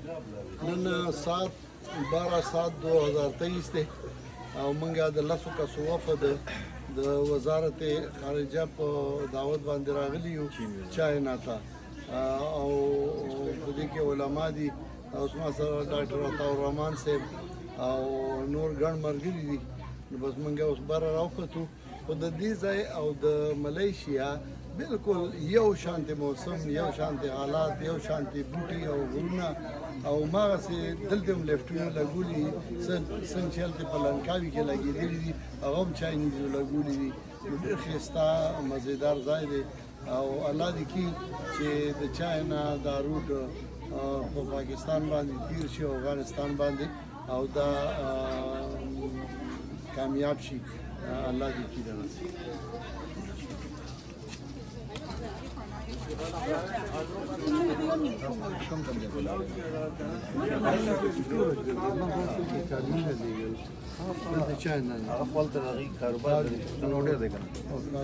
نن 12/7/2023 دی او موږ د لسو کسو وفد د وزارت خارجه په دعوت باندې راغلي یو چاینا ته او په دې کې علما دي اوس ما سره ډاکټر عطاء الرحمن صاحب او نور ګڼ ملګري دي نو بس موږ اوس بهر راوختو خو د دې ځای او د ملیشیا بالکل یو شانتي موسم یو شانتي حالات یو شانتي بوټي او غرونه او ماغسې دلته هم لفټونه لګولي څنګه چې هلته په لنکاوي کې لګېدلي دي هغه هم چاینیزو لګولي دي نو ډېر ښایسته مزېدار ځای دی او الله دې کي چې د چاینا دا روټ په پاکستان باندې تیر شي او افغانستان باندې او دا کامیاب شي الله دې کي درسي هغه خپل د هغې کاروبار نو ډېر دی که نه